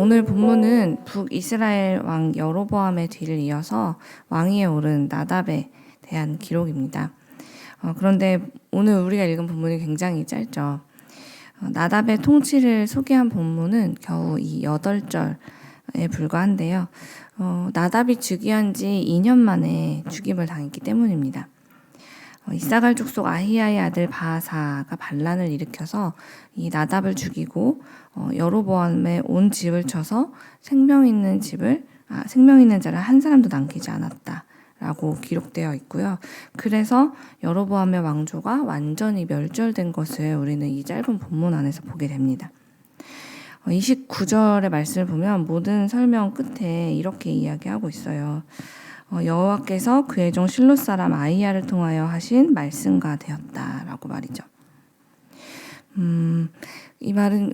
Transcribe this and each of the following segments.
오늘 본문은 북이스라엘 왕 여로보암의 뒤를 이어서 왕위에 오른 나답에 대한 기록입니다. 그런데 오늘 우리가 읽은 본문이 굉장히 짧죠. 나답의 통치를 소개한 본문은 겨우 이 8절에 불과한데요. 나답이 즉위한 지 2년 만에 죽임을 당했기 때문입니다. 이사갈 족속 아히야의 아들 바하사가 반란을 일으켜서 이 나답을 죽이고 여로보암의 온 집을 쳐서 생명 있는 자를 한 사람도 남기지 않았다라고 기록되어 있고요. 그래서 여로보암의 왕조가 완전히 멸절된 것을 우리는 이 짧은 본문 안에서 보게 됩니다. 29절의 말씀을 보면 모든 설명 끝에 이렇게 이야기하고 있어요. 여호와께서 그의 종 실로 사람 아히야를 통하여 하신 말씀과 되었다라고 말이죠. 이 말은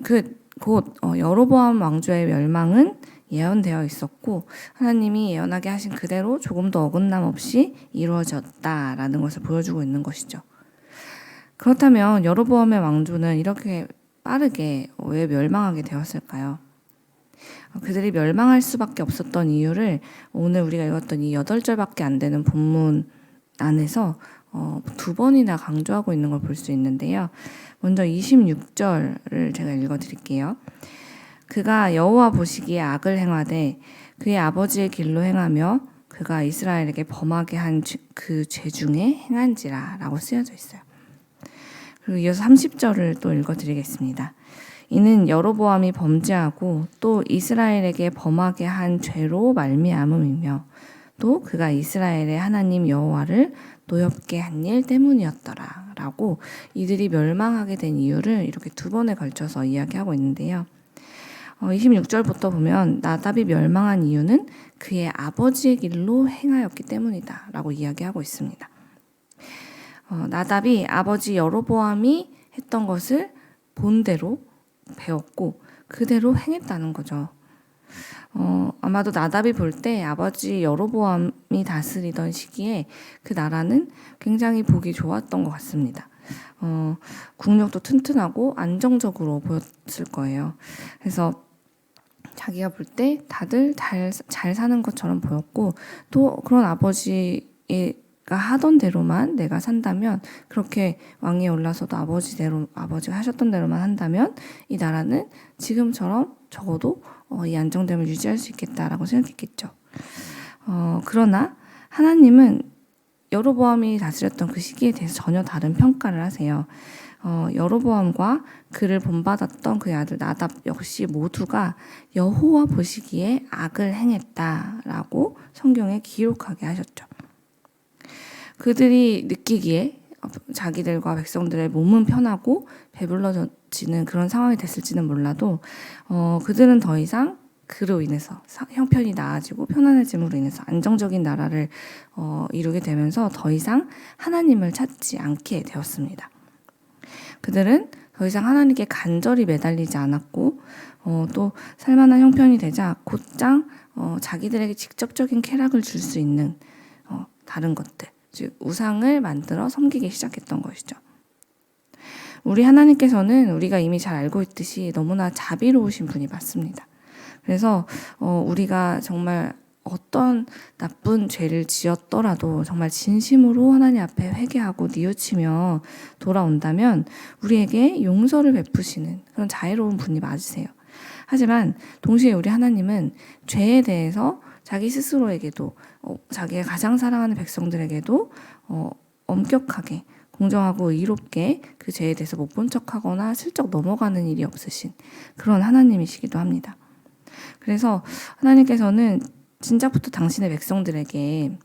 곧 여로보암 왕조의 멸망은 예언되어 있었고 하나님이 예언하게 하신 그대로 조금도 어긋남 없이 이루어졌다라는 것을 보여주고 있는 것이죠. 그렇다면 여로보암의 왕조는 이렇게 빠르게 왜 멸망하게 되었을까요? 그들이 멸망할 수밖에 없었던 이유를 오늘 우리가 읽었던 이 8절밖에 안 되는 본문 안에서 2번이나 강조하고 있는 걸 볼 수 있는데요. 먼저 26절을 제가 읽어드릴게요. 그가 여호와 보시기에 악을 행하되 그의 아버지의 길로 행하며 그가 이스라엘에게 범하게 한 그 죄 중에 행한지라 라고 쓰여져 있어요. 그리고 이어서 30절을 또 읽어드리겠습니다. 이는 여로보암이 범죄하고 또 이스라엘에게 범하게 한 죄로 말미암음이며 또 그가 이스라엘의 하나님 여호와를 노엽게 한 일 때문이었더라 라고 이들이 멸망하게 된 이유를 이렇게 2번에 걸쳐서 이야기하고 있는데요. 26절부터 보면 나답이 멸망한 이유는 그의 아버지의 길로 행하였기 때문이다 라고 이야기하고 있습니다. 나답이 아버지 여로보암이 했던 것을 본대로 배웠고 그대로 행했다는 거죠. 아마도 나답이 볼 때 아버지 여로보암이 다스리던 시기에 그 나라는 굉장히 보기 좋았던 것 같습니다. 국력도 튼튼하고 안정적으로 보였을 거예요. 그래서 자기가 볼 때 다들 잘 사는 것처럼 보였고 또 그런 아버지가 하던 대로만 내가 산다면 그렇게 왕위에 올라서도 아버지가 하셨던 대로만 한다면 이 나라는 지금처럼 적어도 이 안정됨을 유지할 수 있겠다라고 생각했겠죠. 그러나 하나님은 여로보암이 다스렸던 그 시기에 대해서 전혀 다른 평가를 하세요. 여로보암과 그를 본받았던 그의 아들 나답 역시 모두가 여호와 보시기에 악을 행했다라고 성경에 기록하게 하셨죠. 그들이 느끼기에 자기들과 백성들의 몸은 편하고 배불러지는 그런 상황이 됐을지는 몰라도 그들은 더 이상 그로 인해서 형편이 나아지고 편안해짐으로 인해서 안정적인 나라를 이루게 되면서 더 이상 하나님을 찾지 않게 되었습니다. 그들은 더 이상 하나님께 간절히 매달리지 않았고 또 살만한 형편이 되자 곧장 자기들에게 직접적인 쾌락을 줄 수 있는 다른 것들, 즉 우상을 만들어 섬기기 시작했던 것이죠. 우리 하나님께서는 우리가 이미 잘 알고 있듯이 너무나 자비로우신 분이 맞습니다. 그래서 우리가 정말 어떤 나쁜 죄를 지었더라도 정말 진심으로 하나님 앞에 회개하고 뉘우치며 돌아온다면 우리에게 용서를 베푸시는 그런 자애로운 분이 맞으세요. 하지만 동시에 우리 하나님은 죄에 대해서 자기 스스로에게도 자기가 가장 사랑하는 백성들에게도 엄격하게 공정하고 의롭게 그 죄에 대해서 못 본 척하거나 슬쩍 넘어가는 일이 없으신 그런 하나님이시기도 합니다. 그래서 하나님께서는 진작부터 당신의 백성들에게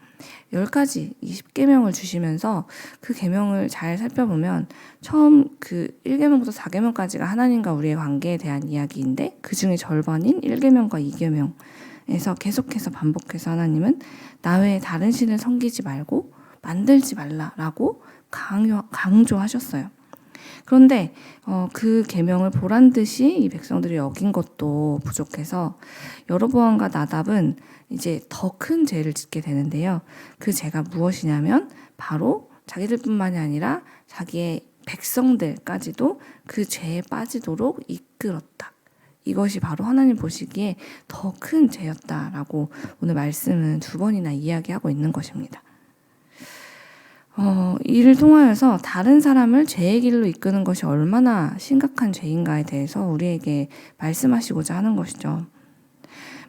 10가지 20계명을 주시면서 그 계명을 잘 살펴보면 처음 그 1계명부터 4계명까지가 하나님과 우리의 관계에 대한 이야기인데 그 중에 절반인 1계명과 2계명에서 계속해서 반복해서 하나님은 나 외에 다른 신을 섬기지 말고 만들지 말라라고 강조하셨어요. 그런데 그 계명을 보란 듯이 이 백성들이 어긴 것도 부족해서 여로보암과 나답은 이제 더 큰 죄를 짓게 되는데요. 그 죄가 무엇이냐면 바로 자기들뿐만이 아니라 자기의 백성들까지도 그 죄에 빠지도록 이끌었다. 이것이 바로 하나님 보시기에 더 큰 죄였다라고 오늘 말씀은 2번이나 이야기하고 있는 것입니다. 이를 통하여서 다른 사람을 죄의 길로 이끄는 것이 얼마나 심각한 죄인가에 대해서 우리에게 말씀하시고자 하는 것이죠.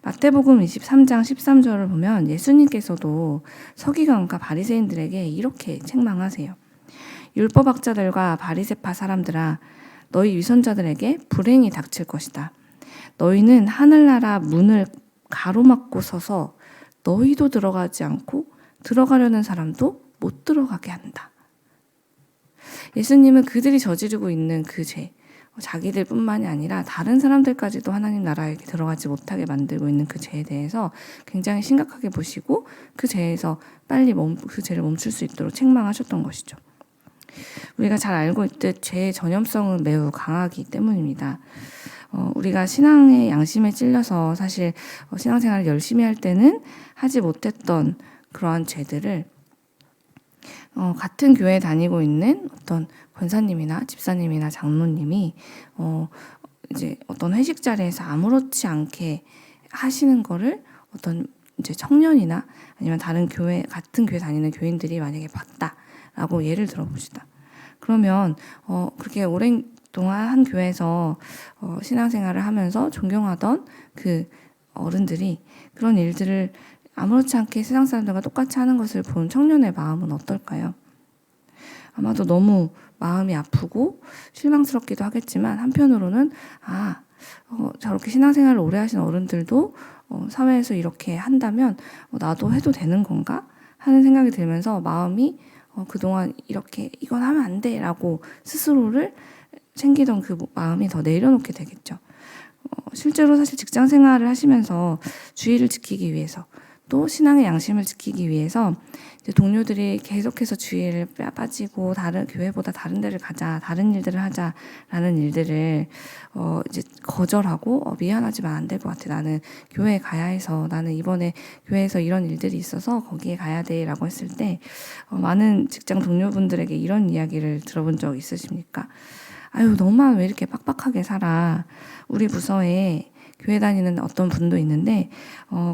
마태복음 23장 13절을 보면 예수님께서도 서기관과 바리새인들에게 이렇게 책망하세요. 율법학자들과 바리새파 사람들아, 너희 위선자들에게 불행이 닥칠 것이다. 너희는 하늘나라 문을 가로막고 서서 너희도 들어가지 않고 들어가려는 사람도 못 들어가게 한다. 예수님은 그들이 저지르고 있는 그 죄, 자기들뿐만이 아니라 다른 사람들까지도 하나님 나라에 들어가지 못하게 만들고 있는 그 죄에 대해서 굉장히 심각하게 보시고 그 죄에서 빨리 그 죄를 멈출 수 있도록 책망하셨던 것이죠. 우리가 잘 알고 있듯 죄의 전염성은 매우 강하기 때문입니다. 우리가 신앙의 양심에 찔려서 사실 신앙생활을 열심히 할 때는 하지 못했던 그러한 죄들을 같은 교회에 다니고 있는 어떤 권사님이나 집사님이나 장로님이 이제 어떤 회식 자리에서 아무렇지 않게 하시는 거를 어떤 이제 청년이나 아니면 다른 교회 같은 교회 다니는 교인들이 만약에 봤다라고 예를 들어봅시다. 그러면 그렇게 오랜 동안 한 교회에서 신앙생활을 하면서 존경하던 그 어른들이 그런 일들을 아무렇지 않게 세상 사람들과 똑같이 하는 것을 본 청년의 마음은 어떨까요? 아마도 너무 마음이 아프고 실망스럽기도 하겠지만 한편으로는 저렇게 신앙생활을 오래 하신 어른들도 사회에서 이렇게 한다면 나도 해도 되는 건가? 하는 생각이 들면서 마음이 그동안 이렇게 이건 하면 안 돼 라고 스스로를 챙기던 그 마음이 더 내려놓게 되겠죠. 실제로 사실 직장 생활을 하시면서 주의를 지키기 위해서 또 신앙의 양심을 지키기 위해서 이제 동료들이 계속해서 주의를 빠지고 다른 교회보다 다른 데를 가자, 다른 일들을 하자라는 일들을 이제 거절하고 미안하지만 안 될 것 같아. 나는 교회에 가야 해서 나는 이번에 교회에서 이런 일들이 있어서 거기에 가야 돼라고 했을 때 많은 직장 동료분들에게 이런 이야기를 들어본 적 있으십니까? 아유, 너만 왜 이렇게 빡빡하게 살아? 우리 부서에 교회 다니는 어떤 분도 있는데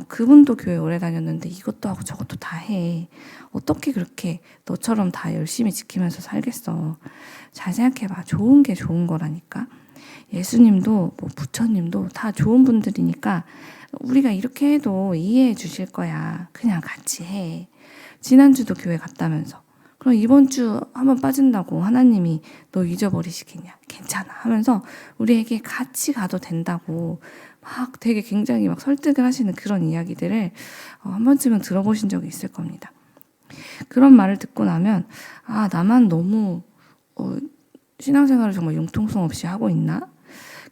그분도 교회 오래 다녔는데 이것도 하고 저것도 다 해. 어떻게 그렇게 너처럼 다 열심히 지키면서 살겠어. 잘 생각해봐. 좋은 게 좋은 거라니까. 예수님도 부처님도 다 좋은 분들이니까 우리가 이렇게 해도 이해해 주실 거야. 그냥 같이 해. 지난주도 교회 갔다면서. 그럼 이번 주 한번 빠진다고 하나님이 너 잊어버리시겠냐? 괜찮아 하면서 우리에게 같이 가도 된다고 막 되게 굉장히 막 설득을 하시는 그런 이야기들을 한 번쯤은 들어보신 적이 있을 겁니다. 그런 말을 듣고 나면 나만 너무 신앙생활을 정말 융통성 없이 하고 있나?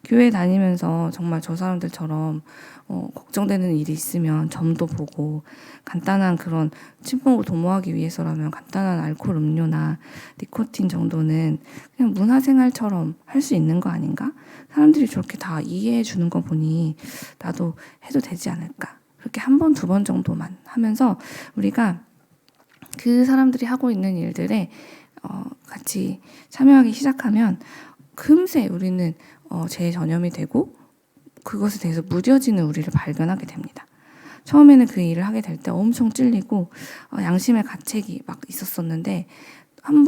교회 다니면서 정말 저 사람들처럼 걱정되는 일이 있으면 점도 보고 간단한 그런 친목을 도모하기 위해서라면 간단한 알코올 음료나 니코틴 정도는 그냥 문화생활처럼 할 수 있는 거 아닌가? 사람들이 저렇게 다 이해해 주는 거 보니 나도 해도 되지 않을까? 그렇게 한 번, 2번 정도만 하면서 우리가 그 사람들이 하고 있는 일들에 같이 참여하기 시작하면 금세 우리는 죄에 전염이 되고 그것에 대해서 무뎌지는 우리를 발견하게 됩니다. 처음에는 그 일을 하게 될 때 엄청 찔리고 양심의 가책이 막 있었었는데 한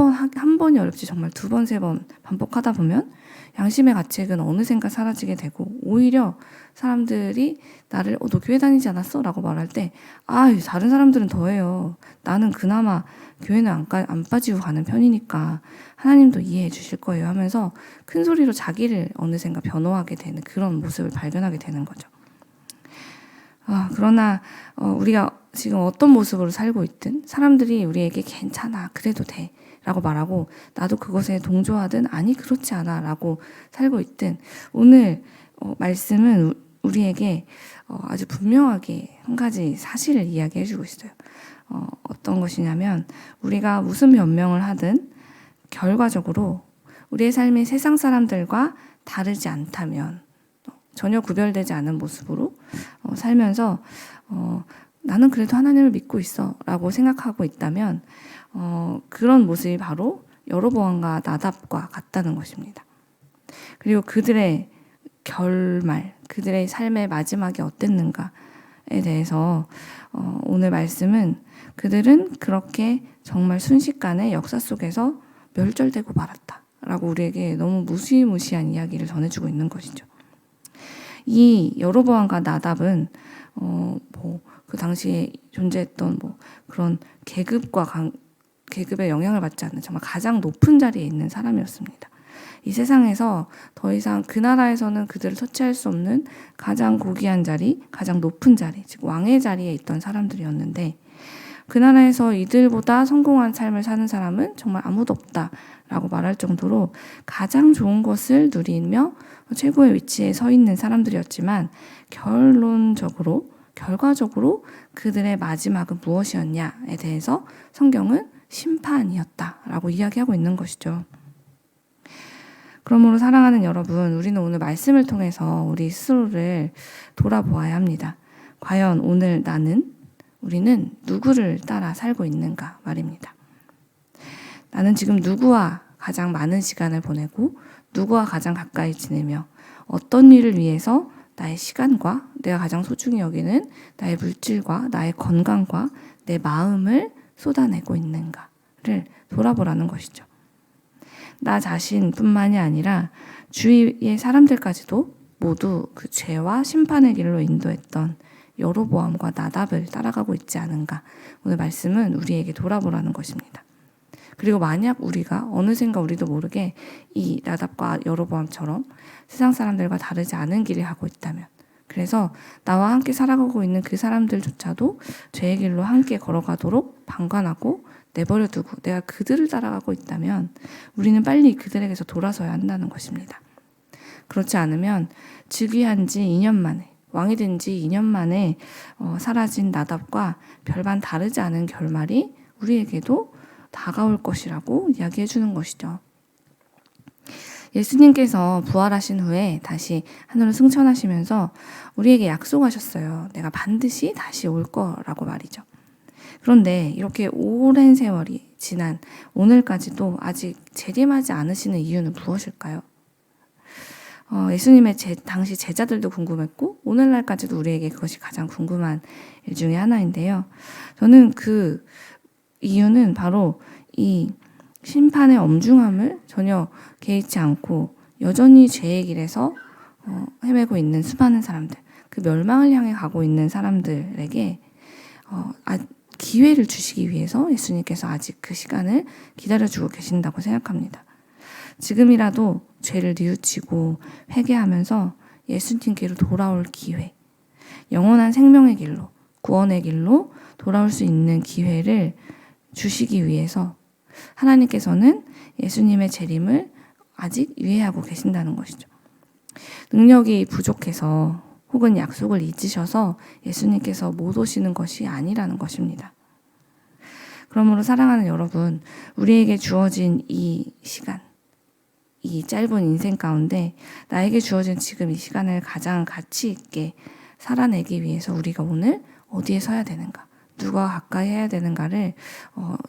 번이 어렵지 정말 2번, 3번 반복하다 보면 양심의 가책은 어느샌가 사라지게 되고 오히려 사람들이 나를 너 교회 다니지 않았어? 라고 말할 때 다른 사람들은 더해요. 나는 그나마 교회는 안 빠지고 가는 편이니까 하나님도 이해해 주실 거예요 하면서 큰 소리로 자기를 어느샌가 변호하게 되는 그런 모습을 발견하게 되는 거죠. 그러나 우리가 지금 어떤 모습으로 살고 있든 사람들이 우리에게 괜찮아, 그래도 돼 라고 말하고 나도 그것에 동조하든 아니 그렇지 않아 라고 살고 있든 오늘 말씀은 우리에게 아주 분명하게 한 가지 사실을 이야기해 주고 있어요. 어떤 것이냐면 우리가 무슨 변명을 하든 결과적으로 우리의 삶이 세상 사람들과 다르지 않다면 전혀 구별되지 않은 모습으로 살면서 나는 그래도 하나님을 믿고 있어 라고 생각하고 있다면 그런 모습이 바로 여로보암과 나답과 같다는 것입니다. 그리고 그들의 결말, 그들의 삶의 마지막이 어땠는가에 대해서 오늘 말씀은 그들은 그렇게 정말 순식간에 역사 속에서 멸절되고 말았다 라고 우리에게 너무 무시무시한 이야기를 전해주고 있는 것이죠. 이 여로보암과 나답은 그 당시에 존재했던 그런 계급의 영향을 받지 않는 정말 가장 높은 자리에 있는 사람이었습니다. 이 세상에서 더 이상 그 나라에서는 그들을 터치할 수 없는 가장 고귀한 자리, 가장 높은 자리, 즉 왕의 자리에 있던 사람들이었는데 그 나라에서 이들보다 성공한 삶을 사는 사람은 정말 아무도 없다라고 말할 정도로 가장 좋은 것을 누리며 최고의 위치에 서 있는 사람들이었지만 결과적으로 그들의 마지막은 무엇이었냐에 대해서 성경은 심판이었다라고 이야기하고 있는 것이죠. 그러므로 사랑하는 여러분, 우리는 오늘 말씀을 통해서 우리 스스로를 돌아보아야 합니다. 과연 오늘 우리는 누구를 따라 살고 있는가 말입니다. 나는 지금 누구와 가장 많은 시간을 보내고 누구와 가장 가까이 지내며 어떤 일을 위해서 나의 시간과 내가 가장 소중히 여기는 나의 물질과 나의 건강과 내 마음을 쏟아내고 있는가를 돌아보라는 것이죠. 나 자신뿐만이 아니라 주위의 사람들까지도 모두 그 죄와 심판의 길로 인도했던 여로보암과 나답을 따라가고 있지 않은가. 오늘 말씀은 우리에게 돌아보라는 것입니다. 그리고 만약 우리가 어느샌가 우리도 모르게 이 나답과 여로보암처럼 세상 사람들과 다르지 않은 길을 하고 있다면, 그래서 나와 함께 살아가고 있는 그 사람들조차도 죄의 길로 함께 걸어가도록 방관하고 내버려두고 내가 그들을 따라가고 있다면 우리는 빨리 그들에게서 돌아서야 한다는 것입니다. 그렇지 않으면 즉위한 지 2년 만에, 왕이 된 지 2년 만에 사라진 나답과 별반 다르지 않은 결말이 우리에게도 다가올 것이라고 이야기해 주는 것이죠. 예수님께서 부활하신 후에 다시 하늘로 승천하시면서 우리에게 약속하셨어요. 내가 반드시 다시 올 거라고 말이죠. 그런데 이렇게 오랜 세월이 지난 오늘까지도 아직 재림하지 않으시는 이유는 무엇일까요? 예수님의 당시 제자들도 궁금했고 오늘날까지도 우리에게 그것이 가장 궁금한 일 중에 하나인데요. 저는 그 이유는 바로 이 심판의 엄중함을 전혀 개의치 않고 여전히 죄의 길에서 헤매고 있는 수많은 사람들, 그 멸망을 향해 가고 있는 사람들에게 기회를 주시기 위해서 예수님께서 아직 그 시간을 기다려주고 계신다고 생각합니다. 지금이라도 죄를 뉘우치고 회개하면서 예수님께로 돌아올 기회, 영원한 생명의 길로, 구원의 길로 돌아올 수 있는 기회를 주시기 위해서 하나님께서는 예수님의 재림을 아직 유예하고 계신다는 것이죠. 능력이 부족해서 혹은 약속을 잊으셔서 예수님께서 못 오시는 것이 아니라는 것입니다. 그러므로 사랑하는 여러분, 우리에게 주어진 이 시간, 이 짧은 인생 가운데 나에게 주어진 지금 이 시간을 가장 가치 있게 살아내기 위해서 우리가 오늘 어디에 서야 되는가, 누가 가까이 해야 되는가를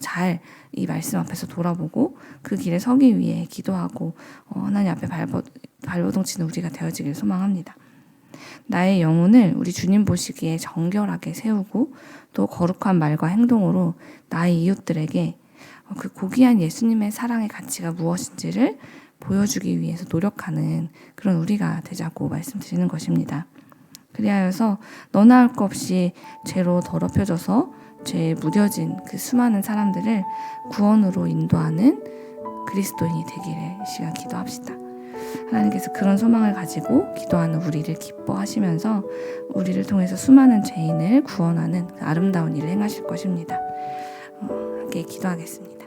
잘 이 말씀 앞에서 돌아보고 그 길에 서기 위해 기도하고 하나님 앞에 발버둥 치는 우리가 되어지길 소망합니다. 나의 영혼을 우리 주님 보시기에 정결하게 세우고 또 거룩한 말과 행동으로 나의 이웃들에게 그 고귀한 예수님의 사랑의 가치가 무엇인지를 보여주기 위해서 노력하는 그런 우리가 되자고 말씀드리는 것입니다. 그리하여서 너나 할 것 없이 죄로 더럽혀져서 죄에 무뎌진 그 수많은 사람들을 구원으로 인도하는 그리스도인이 되기를 이 시간 기도합시다. 하나님께서 그런 소망을 가지고 기도하는 우리를 기뻐하시면서 우리를 통해서 수많은 죄인을 구원하는 그 아름다운 일을 행하실 것입니다. 함께 기도하겠습니다.